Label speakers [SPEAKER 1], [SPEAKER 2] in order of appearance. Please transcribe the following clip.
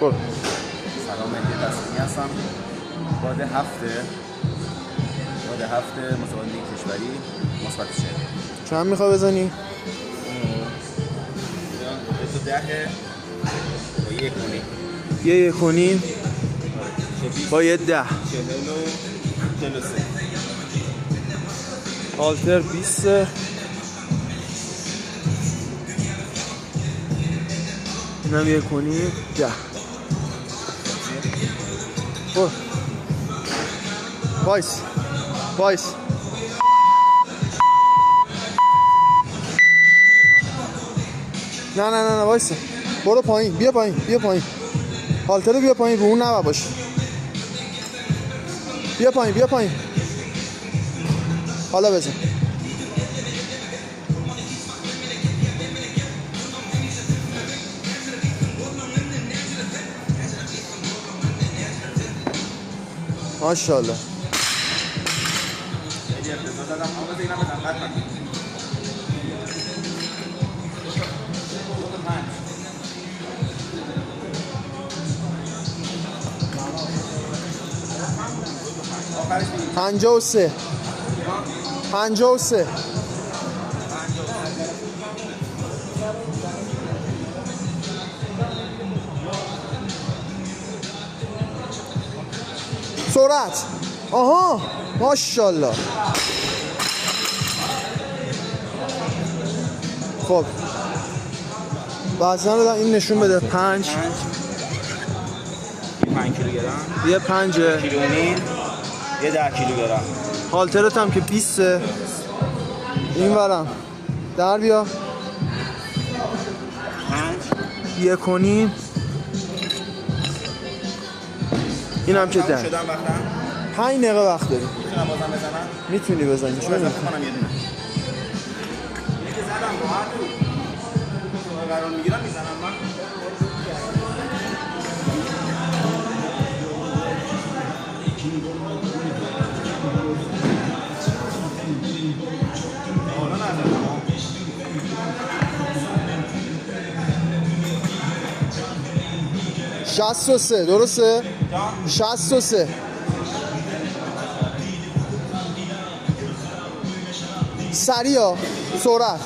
[SPEAKER 1] برو.
[SPEAKER 2] سلام، مهدی تسلیمی هستم. باد هفته مسابقه لیگ کشوری مثبت 40.
[SPEAKER 1] چند میخوای بزنی؟
[SPEAKER 2] تو 10 با 1.5.
[SPEAKER 1] یه 1.5 با یه 10.
[SPEAKER 2] 43.
[SPEAKER 1] آلتر 20. اینم 1.5 10. برو. وایس. نه وایس. برو پایین. بیا پایین. هالتر بیا پایین، رو اون نبا باش. بیا پایین. حالا بزن. ماشاءالله. پنجاه و سه. سرعت. آها ماشاءالله. خب وزن رو این نشون بده. 5
[SPEAKER 2] کیلوگرم،
[SPEAKER 1] یه 5
[SPEAKER 2] کیلویی، یه 10 کیلوگرم.
[SPEAKER 1] هالترت هم که 20. این ورم در بیا. 1.5. این هم که 10. 5 دقیقه وقت داری.
[SPEAKER 2] میتونم بازم بزنم؟
[SPEAKER 1] میتونی بزنی. چون
[SPEAKER 2] کنم یه دونه. اینی که زدم راحت بود. قرار میگیرم میزنم من.
[SPEAKER 1] شصت و سه. درسته؟ 63. سریع. سرعت.